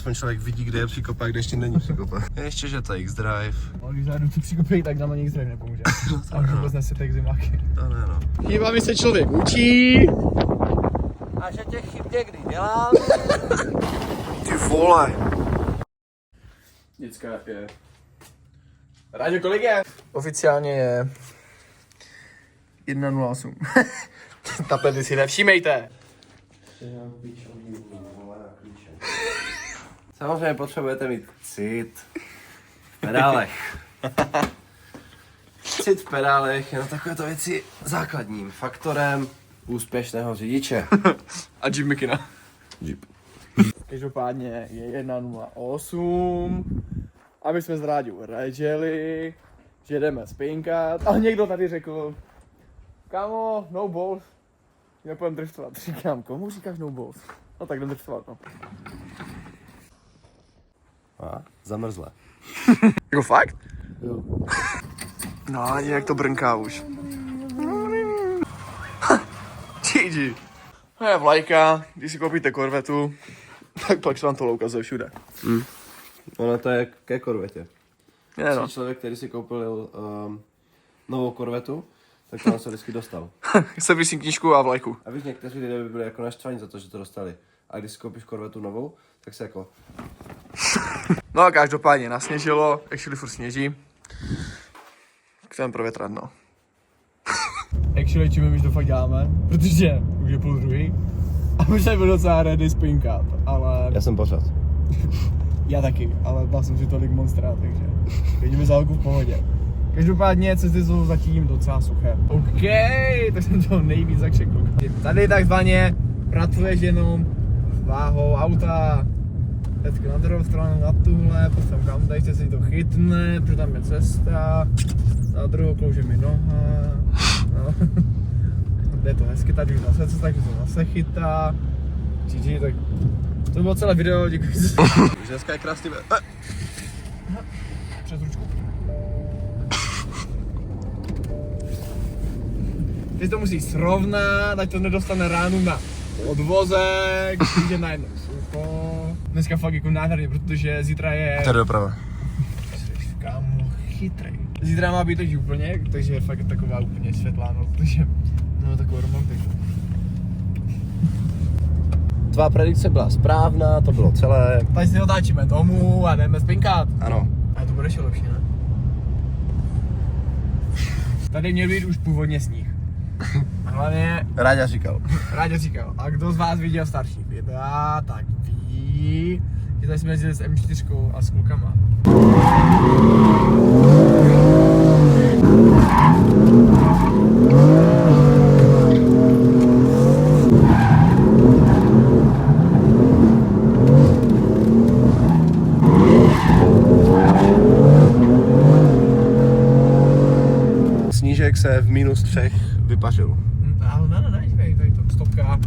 aspoň člověk vidí, kde je příkopa a kde ještě není příkopa. Ještě, že to je X-Drive. Ale když zájdu ty příkopy, tak nám ani X-Drive nepomůže. A už vůbec nesete k zimáky. To ne, no. Chybami se člověk učí. A že těch chyb někdy dělám. Ty vole. Děcka je. Ráďo, kolik je? Oficiálně je 1:08. Taplety si nevšímejte. Samozřejmě potřebujete mít cit v pedálech. Cit v pedálech je na takovéto věci základním faktorem úspěšného řidiče. A Jeep Mikina. Jeep. Každopádně je 1:08. A my jsme s Ráďou leželi, že jdeme spinkat. A někdo tady řekl, kámo, no balls. Nepůjdem driftovat. Říkám, komu říkáš no balls? No tak jdem driftovat, no. A zamrzlé. Jako fakt? Jo. No ale nějak to brnká už. GG. To je vlajka, když si koupíte korvetu, tak pak se vám to ukazuje všude. Ono to je ke korvetě. Je no. Člověk, který si koupil novou korvetu, tak to se vždycky dostal. Servisní knížku a vlajku. A víš, někteří lidé by byli jako naštvaní za to, že to dostali. A když si koupíš korvetu novou, tak se jako... No a každopádně nasněžilo, actually furt sněží. Chceme provětrat, no. Actually, čím my to fakt děláme, protože už je 12:30 a už nebyl docela ready spinkat, ale... Já jsem pořád. Já taky, ale dal jsem si tolik monstra, takže vidíme za holku v pohodě. Každopádně cesty jsou zatím docela suché. OK, tak jsem to nejvíc zakšekl. Tady takzvaně pracuješ jenom s váhou auta. Vždycky na druhou stranu, na tuhle, potom kam tady si to chytne, protože tam je cesta. Na druhou klouže mi noha. No. Jde to hezky, tady už zase cesta, takže to zase chytá. GG, tak to bylo celé video, děkuji. Už dneska je krásný Přes ručku. Teď to musí srovnat, ať to nedostane ránu na odvozek, jde na jedno sucho. Dneska fakt jako nádherně, protože zítra je... Tady doprava. Kámo, chytrej. Zítra má být teď úplně, takže je fakt taková úplně světlá noc, takže no takovou romantiku. Tvá predikce byla správná, to bylo celé. Tady si otáčíme domů a jdeme spinkat. Ano. A to bude ještě lepší, ne? Tady měl být už původně sníh. A hlavně... Ráďa říkal. Ráďa říkal, a kdo z vás viděl starší videa, tak ví, že tady jsme jezdili s M4 a s klukama. Snížek se v -3 vypařil. Ale ne, tady to stopka.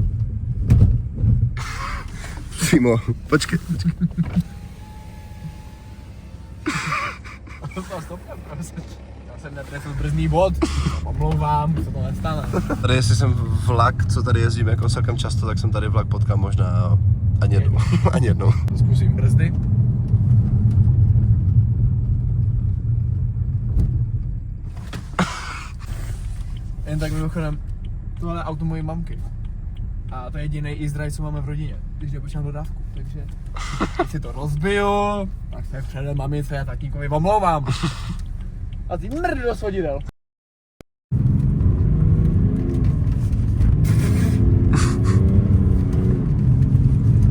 Přímo. Počkej. Stopka, já jsem netrefil brzdný bod, omlouvám, co to nestane. Tady jestli jsem vlak, co tady jezdím jako celkem často, tak jsem tady vlak potkám možná ani jednou. Ani jednou. Zkusím brzdy. Jen tak mimochodem, tohle je auto mojí mamky. A to je jediný X-Drive, co máme v rodině, když nepočítám dodávku, takže když si to rozbiju, tak se předem mamice a tatínkovi omlouvám. A ty mrdy do svodidel.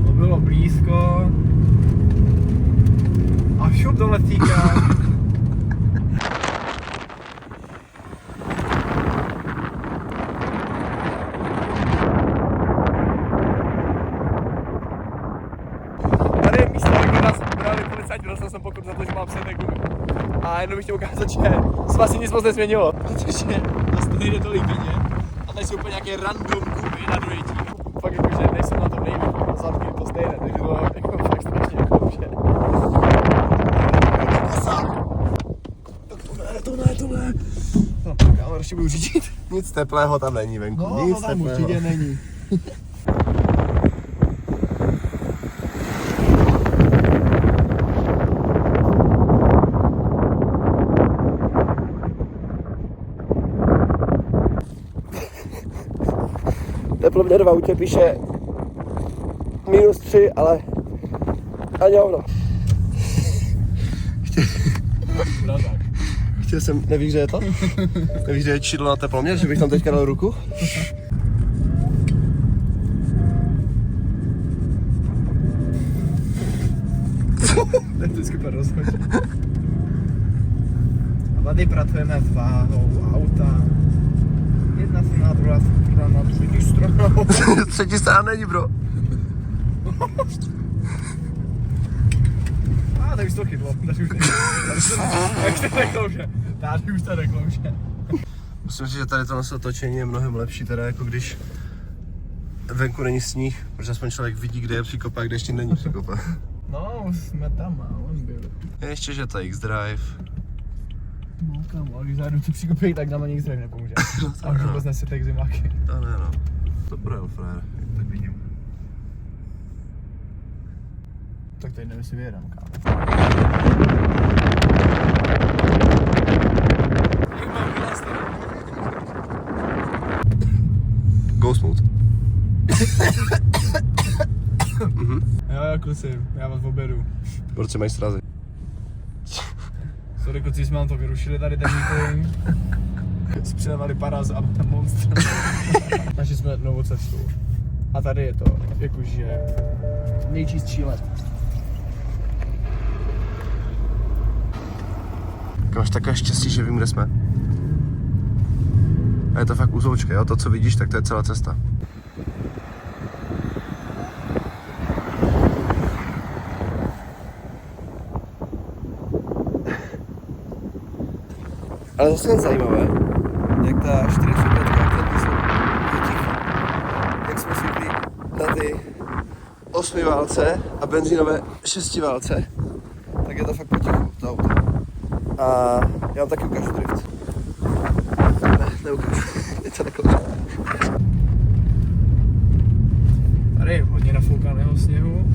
To bylo blízko. A šup do letíka. Dostal jsem pokud za to, že mám psané gumy. A jenom bych chtěl ukázat, že se vlastně nic moc nezměnilo. Protože vlastně nejde tolik vidět. A tady jsou úplně nějaké random gumy na dojetí. Fakt jakože nejsem na tom nejvíc, zadky to stejné, takže to jako fakt strašně jakože. To ne. No, tak ale ještě budu řídit. Nic teplého tam není venku. No, Nic to tam teplého. určitě není. teploměr v autě píše -3, ale ani hovno. Chtěl jsem, nevíš, kde je to? Nevíš, kde je čidlo na teploměr, že bych tam teďka dal ruku? Tak to je super rozhoď. A tady pracujeme s váhou auta. Jedna strana, druhá strana, třetí strana. Třetí strana není, bro. Tak už to chytlo, tady už to neklouže. Tady už to neklouže. Myslím si, že tady to točení je mnohem lepší, teda jako když venku není sníh, protože aspoň člověk vidí, kde je příkopa, kde ještě není příkopa. No, jsme tam a on byl. Ještě, že to je X-Drive. No kam, ale když zájdu ty příkopy, tak nám ani nic nepomůže. A už vůbec nesete jak zimáky. To ne, no. To projel frajer, jak tak vidím. Tak tady nevím, si vyjedám, kámo. Ghost mode. Jo, kluci, já vás obedu. Proč mají srazy? Sorry, kluci, jsme vám to vyrušili tady ten meeting. Spřelevali paraz a tam monster. Našli jsme novou cestu. A tady je to, jakože nejčistší let. Máš takové štěstí, že vím, kde jsme. A je to fakt úzoučka, jo? To, co vidíš, tak to je celá cesta. Ale zase jen zajímavé, jak ta 45, jak jsou tichý. Jak jsme zvyklí na ty 8 válce a benzínové 6 válce, tak je to fakt potichu, to auto. A já vám taky ukážu drift. Ne, neukážu. Je to takhle. Tady je hodně nafoukaného sněhu.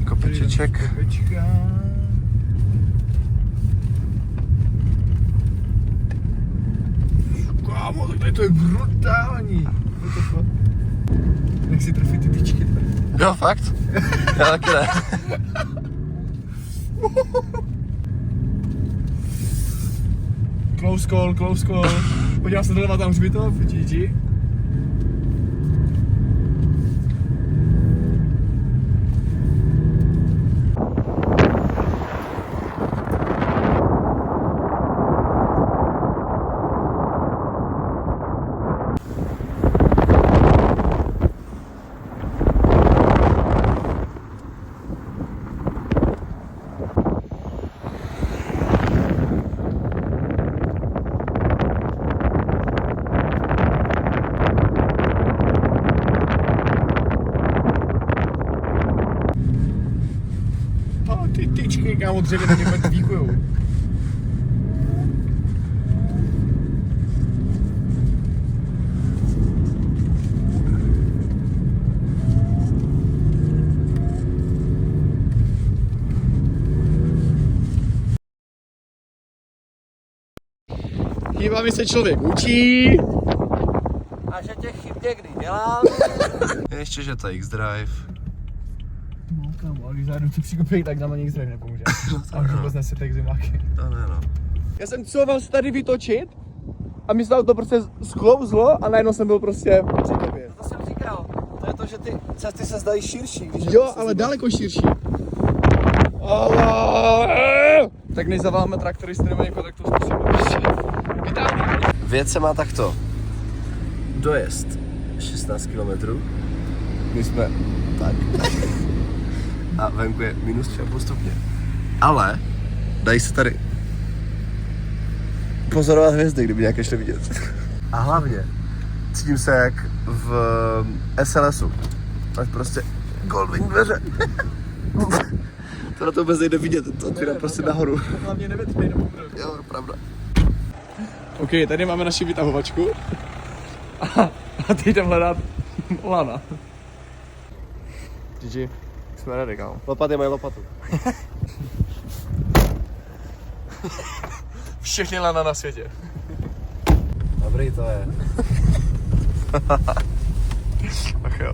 Kopečeček. Kopečka. Kámo, tak tady to je brutální. Nech si trefit ty tyčky. Jo, fakt? Já taky ne. Close call, close call. Podívám se doleva tam hřbitov, GG. Ty tyčky, kámo, dřevě na mě fakt díkujou. Chybami se člověk učí. A že těch chyb někdy dělám. Ještě, že to je X-Drive. No kámo, ale když zájdu ty příkopy, tak nám ani nic nepomůže. A už vůbec nesete jak zimáky. To ne, no. Já jsem cíloval se tady vytočit a myslel to prostě sklouzlo a najednou jsem byl prostě v příkopě. To jsem říkal. To je to, že ty cesty se zdají širší. Když je Jo, prostě ale zima. daleko širší. Tak než zavoláme traktoristy nebo někoho, tak to zkusíme. Věc se má takto. Dojezd 16 km. My jsme tak. A venku je -3,5 stupně. Ale dají se tady pozorovat hvězdy, kdyby nějaké šli vidět. A hlavně cítím se jak v SLSu. Máš prostě Goldwing dveře. To na to vůbec nejde vidět, to otvírat prostě nahoru. Hlavně nevětnej nebo Jo, pravda. OK, tady máme naši vytahovačku. A teď jdem hledat lana. GG, jsme ready, kámo. Lopaty mají lopatu. Všechny lana na světě. dobrý to je. Ach jo.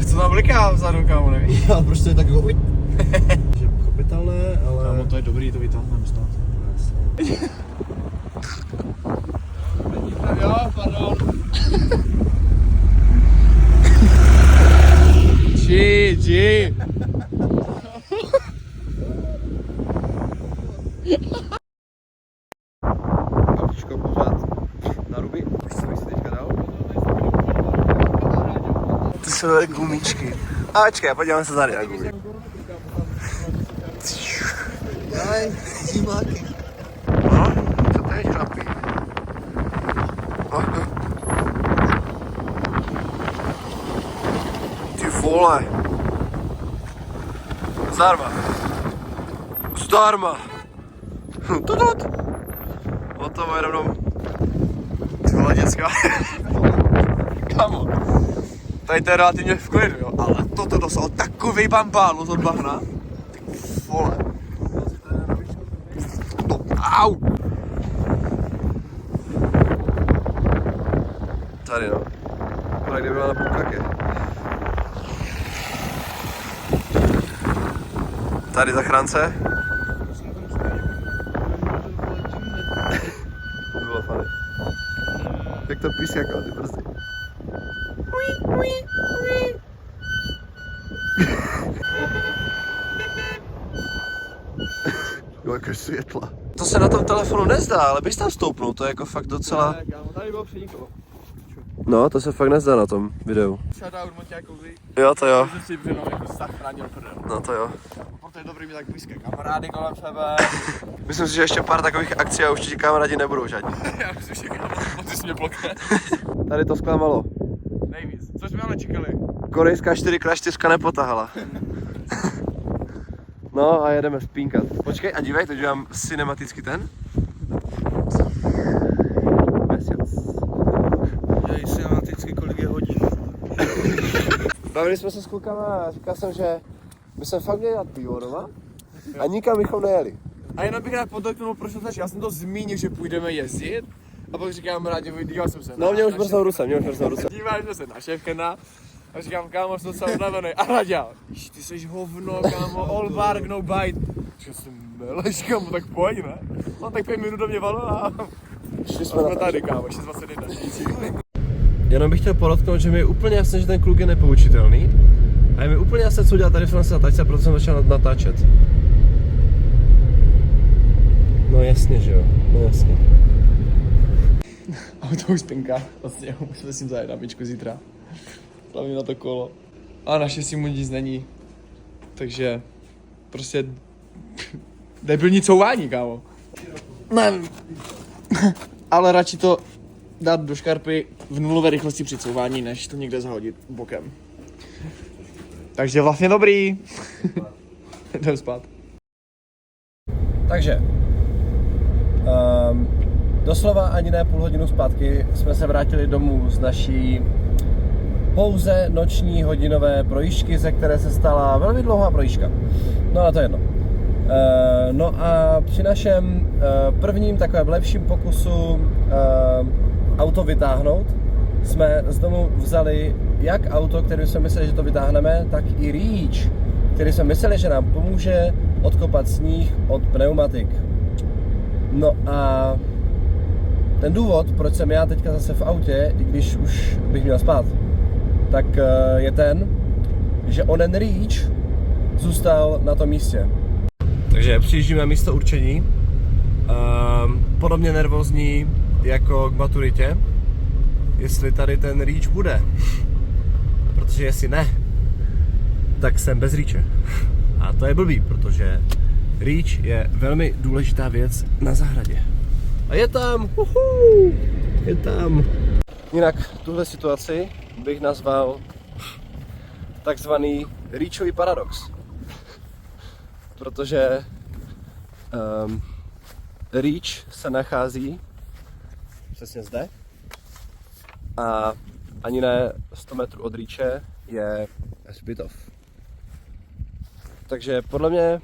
Co tam bliká vzadu, kámo, nevíš? Ale prostě je tak jako že pochopitelné, ale... Kámo, to je dobrý, to vytáhneme snad. Jo, pardon. G. Autíčko pořád na ruby. Už jsem si teďka dal. To jsou nové gumíčky. A počkej, podívám se tady na gumy. Daj, zimáky. No, co to je chlapi? Ty vole. Zdarma. Zdarma. Tutut. O to je rovnou. Ty vole děcka. Kamo. Tady to je relativně v klidu, jo, ale toto dostal takovej bambálus od bahna. Ty vole. No, au. Tady no. Ale kde byla na půlkake. Tady zachránce. Bylo fajn. Jak to pískakal ty brzdy. Jo, jaké světla. To se na tom telefonu nezdá, ale bys tam stoupnul, to je jako fakt docela... Tady bylo přeniklo. No, to se fakt nezdá na tom videu. Shoutout Monťákovi. Jo, to jo. Že si jenom jako zachránil prdel. No to jo. Proto je dobrý mít tak blízké kamarády kolem sebe. Myslím si, že ještě pár takových akcí a určitě kamarádi nebudou žádní. Já myslím, že kámo, ty jsi mě blokne. Tady to zklamalo. Nejvíc. Co jsme ale čekali? Korejská 4x4 nepotahala. No a jedeme spínkat. Počkej a dívej, teď mám cinematický ten. Měsíc. Dělej cinematicky, kolik je hodin. Bavili jsme se s klukama a říkal jsem, že my jsme fakt měli dát pivo doma a nikam bychom nejeli. A jenom bych rád podotknul, proč to začal. Já jsem to zmínil, že půjdeme jezdit. A pak říkám rádi, díval jsem se No, mě už mrznou ruce, Díváš se na Ševkena. A říkám, kámo, jsem docela unavený. A Raděl, ty jsi hovno, kámo, all bark, no bite. Říkám, jsem meleš, kámo, tak pojď, ne? No tak 5 minut do mě valo a jsme tady, kámo, 6:21. Jenom bych chtěl podotknout, že mi je úplně jasné, že ten kluk je nepoučitelný. A je mi úplně jasné, co dělat tady v nás natáčce, proto jsem začal natáčet. No jasně, že jo, no jasně. Auto už spinká, vlastně musíme s ním zajet na bičku zítra. Slavím na to kolo. A naštěstí mu nic není. Takže prostě debilní couvání, kámo. Ne. Ale radši to dát do škarpy v nulové rychlosti při couvání, než to někde zahodit bokem. Takže vlastně dobrý. Jdem spát. Takže, doslova ani ne půl hodinu zpátky jsme se vrátili domů z naší pouze noční hodinové projížďky, ze které se stala velmi dlouhá projížďka. No a to je jedno. No a při našem prvním takovém lepším pokusu auto vytáhnout jsme z domu vzali jak auto, který jsme mysleli, že to vytáhneme, tak i Reach, který jsme mysleli, že nám pomůže odkopat sníh od pneumatik. No a ten důvod, proč jsem já teďka zase v autě, i když už bych měl spát, tak je ten, že onen Reach zůstal na tom místě. Takže přijíždím na místo určení, podobně nervózní jako k maturitě, jestli tady ten Reach bude, protože jestli ne, tak jsem bez Reache. A to je blbý, protože Reach je velmi důležitá věc na zahradě. A je tam, je tam. Jinak tuhle situaci bych nazval takzvaný Reachový paradox. Protože Reach se nachází přesně zde a ani ne 100 metrů od Reache je hřbitov. Takže podle mě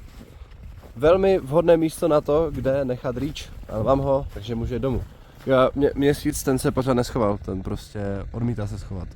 velmi vhodné místo na to, kde nechat Reach. Ale mám ho, takže může domů. Měsíc ten se pořád neschoval, ten prostě odmítá se schovat.